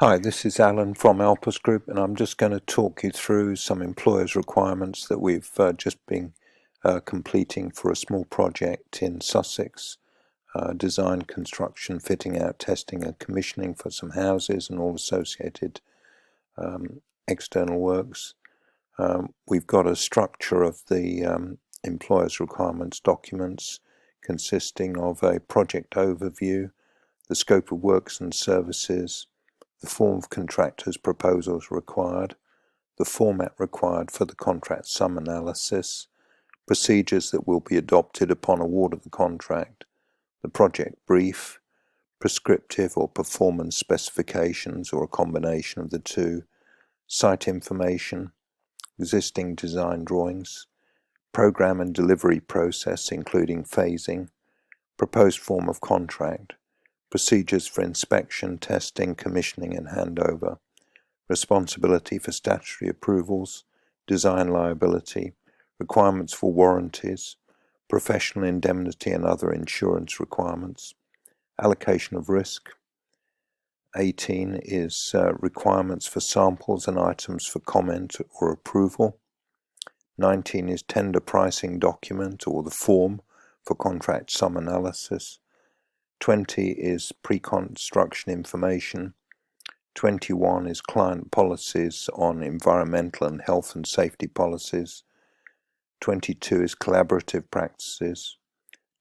Hi, this is Alan from Alpus Group, and I'm just going to talk you through some employers' requirements that we've just been completing for a small project in Sussex. Design, construction, fitting out, testing and commissioning for some houses and all associated external works. We've got a structure of the employers' requirements documents consisting of a project overview, the scope of works and services, the form of contractors' proposals required, the format required for the contract sum analysis, procedures that will be adopted upon award of the contract, the project brief, prescriptive or performance specifications or a combination of the two, site information, existing design drawings, program and delivery process including phasing, proposed form of contract, procedures for inspection, testing, commissioning and handover, responsibility for statutory approvals, design liability, requirements for warranties, professional indemnity and other insurance requirements, allocation of risk. 18 is requirements for samples and items for comment or approval. 19 is tender pricing document or the form for contract sum analysis. 20 is pre-construction information. 21 is client policies on environmental and health and safety policies. 22 is collaborative practices.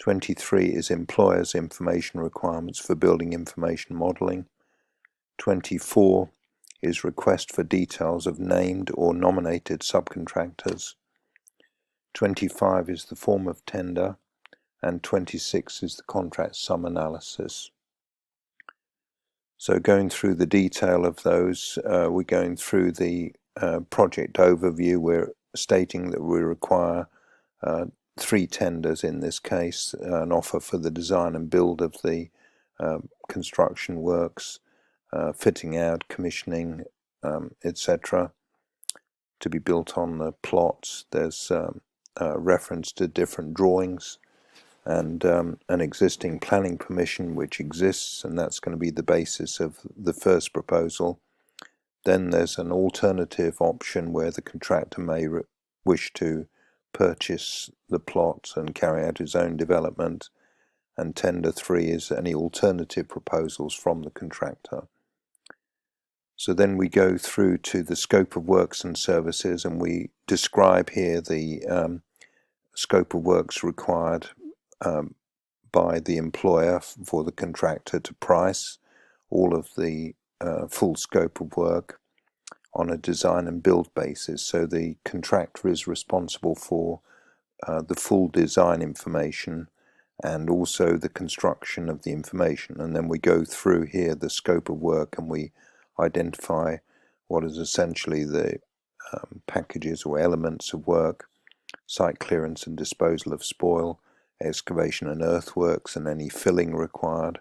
23 is employers' information requirements for building information modelling. 24 is request for details of named or nominated subcontractors. 25 is the form of tender, and 26 is the contract sum analysis. So going through the detail of those, we're going through the project overview. We're stating that we require 3 tenders in this case, an offer for the design and build of the construction works, fitting out, commissioning, etc. to be built on the plots. There's reference to different drawings and an existing planning permission which exists, and that's going to be the basis of the first proposal. Then there's an alternative option where the contractor may wish to purchase the plot and carry out his own development, and tender 3 is any alternative proposals from the contractor. So then we go through to the scope of works and services, and we describe here the scope of works required by the employer for the contractor to price all of the full scope of work on a design and build basis. So the contractor is responsible for the full design information and also the construction of the information. And then we go through here the scope of work, and we identify what is essentially the packages or elements of work: site clearance and disposal of spoil, excavation and earthworks and any filling required,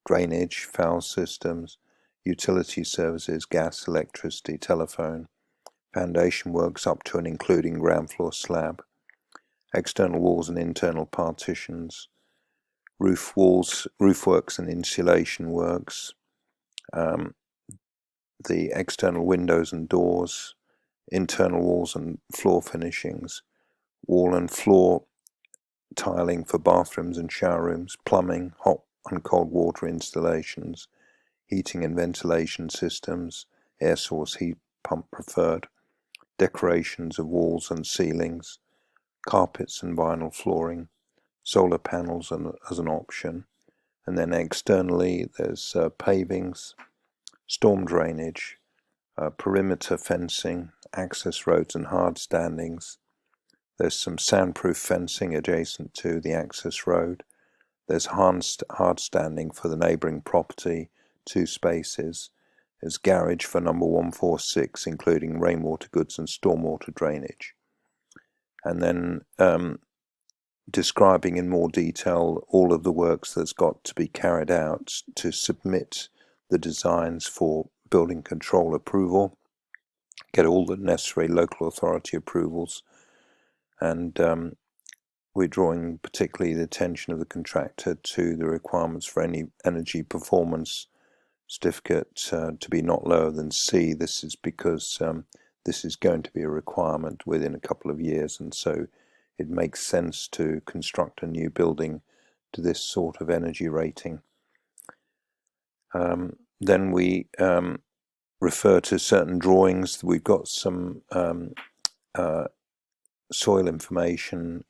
drainage, foul systems, utility services, gas, electricity, telephone, foundation works up to and including ground floor slab, external walls and internal partitions, roof walls, roof works and insulation works, the external windows and doors, internal walls and floor finishings, wall and floor tiling for bathrooms and shower rooms, plumbing, hot and cold water installations, heating and ventilation systems, air source heat pump preferred, decorations of walls and ceilings, carpets and vinyl flooring, solar panels as an option. And then externally there's pavings, storm drainage, perimeter fencing, access roads and hard standings. There's some soundproof fencing adjacent to the access road. There's hard standing for the neighbouring property, 2 spaces. There's garage for number 146, including rainwater goods and stormwater drainage. And then describing in more detail all of the works that's got to be carried out to submit the designs for building control approval, get all the necessary local authority approvals, and we're drawing particularly the attention of the contractor to the requirements for any energy performance certificate to be not lower than C. This is because this is going to be a requirement within a couple of years, and so it makes sense to construct a new building to this sort of energy rating. Then we refer to certain drawings. We've got some soil information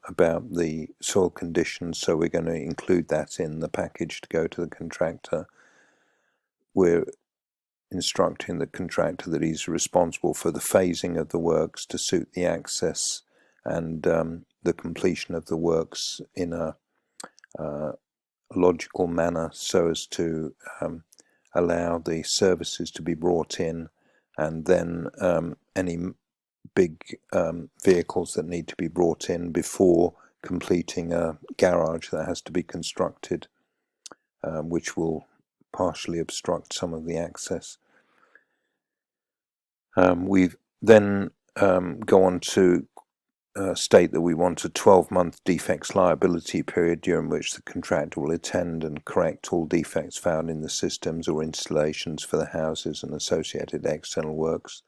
about the soil conditions, so we're going to include that in the package to go to the contractor. We're instructing the contractor that he's responsible for the phasing of the works to suit the access and the completion of the works in a logical manner, so as to allow the services to be brought in, and then any big vehicles that need to be brought in before completing a garage that has to be constructed, which will partially obstruct some of the access. We then go on to state that we want a 12-month defects liability period during which the contractor will attend and correct all defects found in the systems or installations for the houses and associated external works.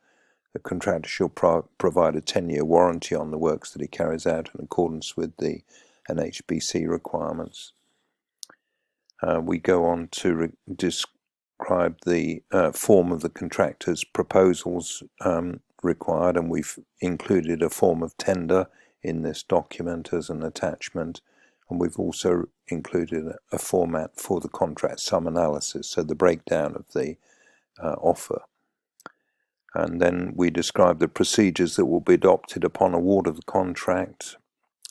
The contractor shall provide a 10-year warranty on the works that he carries out in accordance with the NHBC requirements. We go on to describe the form of the contractor's proposals required, and we've included a form of tender in this document as an attachment, and we've also included a format for the contract sum analysis, so the breakdown of the offer. And then we describe the procedures that will be adopted upon award of the contract,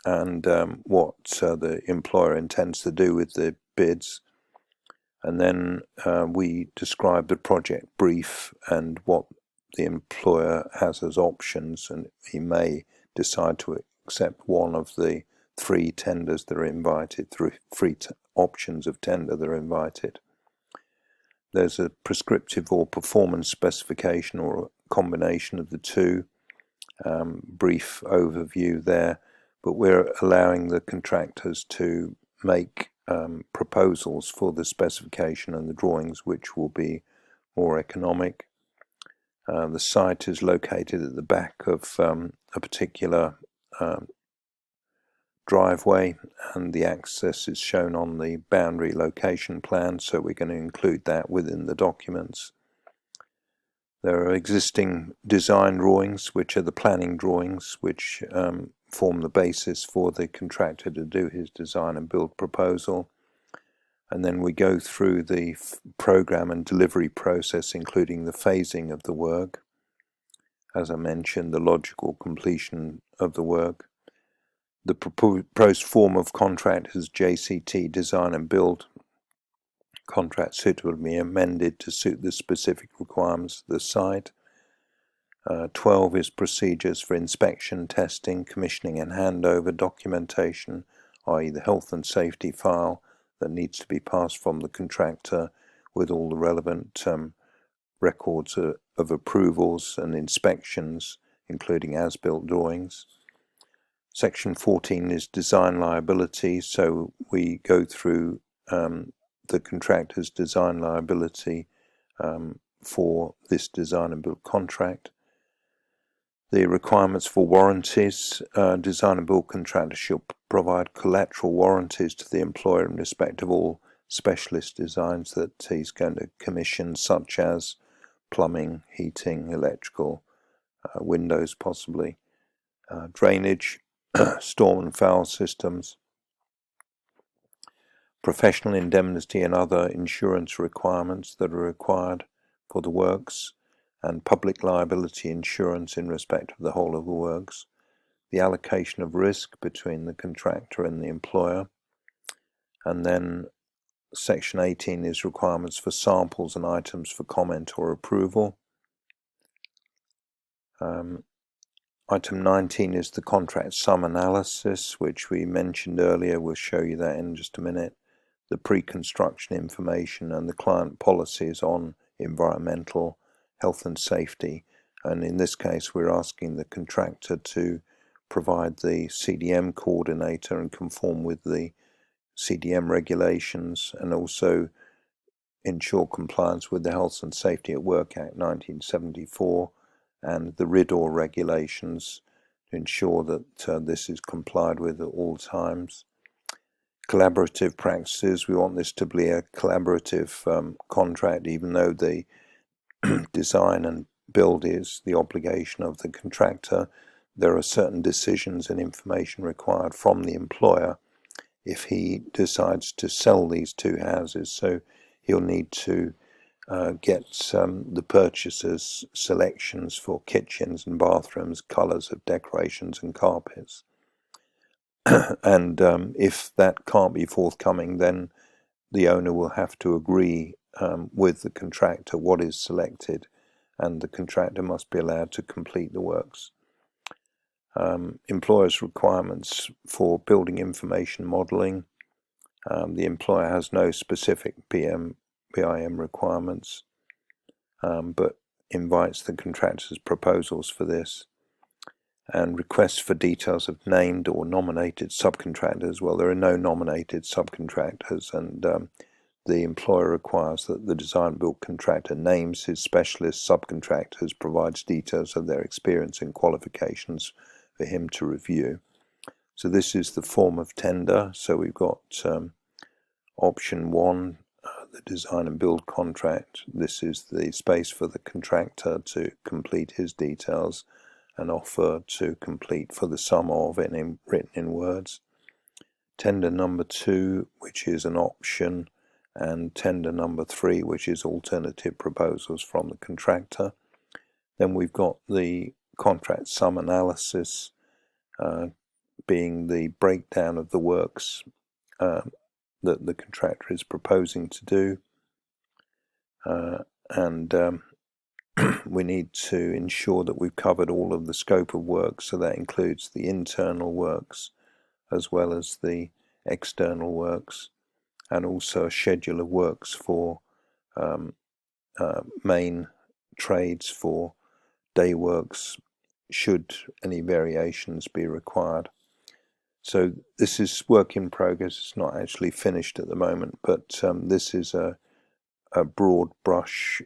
and what the employer intends to do with the bids. And then we describe the project brief and what the employer has as options, and he may decide to accept one of the three tenders that are invited, three options of tender that are invited. There's a prescriptive or performance specification, or a combination of the two. Brief overview there, but we're allowing the contractors to make proposals for the specification and the drawings, which will be more economic. The site is located at the back of a particular driveway, and the access is shown on the boundary location plan, so we're going to include that within the documents. There are existing design drawings, which are the planning drawings, which form the basis for the contractor to do his design and build proposal. And then we go through the program and delivery process, including the phasing of the work. As I mentioned, the logical completion of the work. The proposed form of contract is JCT, design and build. Contract suitably amended to suit the specific requirements of the site. 12 is procedures for inspection, testing, commissioning and handover documentation, i.e. the health and safety file that needs to be passed from the contractor with all the relevant records of approvals and inspections, including as-built drawings. Section 14 is design liability, so we go through the contractor's design liability for this design and build contract. The requirements for warranties. Design and build contractor shall provide collateral warranties to the employer in respect of all specialist designs that he's going to commission, such as plumbing, heating, electrical, windows possibly, drainage, storm and foul systems, professional indemnity and other insurance requirements that are required for the works, and public liability insurance in respect of the whole of the works, the allocation of risk between the contractor and the employer, and then Section 18 is requirements for samples and items for comment or approval. Item 19 is the contract sum analysis, which we mentioned earlier. We'll show you that in just a minute. The pre-construction information and the client policies on environmental, health and safety, and in this case we're asking the contractor to provide the CDM coordinator and conform with the CDM regulations, and also ensure compliance with the Health and Safety at Work Act 1974 and the RIDOR regulations to ensure that this is complied with at all times. Collaborative practices, we want this to be a collaborative contract, even though the design and build is the obligation of the contractor. There are certain decisions and information required from the employer if he decides to sell these two houses, so he'll need to get the purchaser's selections for kitchens and bathrooms, colours of decorations and carpets. And if that can't be forthcoming, then the owner will have to agree with the contractor what is selected, and the contractor must be allowed to complete the works. Employer's requirements for building information modelling. The employer has no specific BIM requirements, but invites the contractor's proposals for this. And requests for details of named or nominated subcontractors. Well, there are no nominated subcontractors, and the employer requires that the design build contractor names his specialist subcontractors, provides details of their experience and qualifications for him to review. So this is the form of tender. So we've got option 1, the design and build contract. This is the space for the contractor to complete his details and offer to complete for the sum of it written in words. Tender number 2, which is an option, and tender number 3, which is alternative proposals from the contractor. Then we've got the contract sum analysis, being the breakdown of the works that the contractor is proposing to do, and we need to ensure that we've covered all of the scope of work, so that includes the internal works as well as the external works, and also a schedule of works for main trades, for day works, should any variations be required. So this is work in progress. It's not actually finished at the moment, but this is a broad brush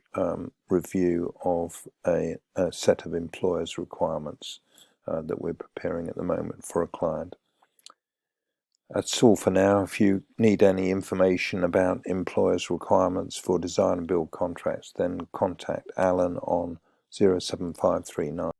review of a set of employers' requirements that we're preparing at the moment for a client. That's all for now. If you need any information about employers' requirements for design and build contracts, then contact Alan on 07539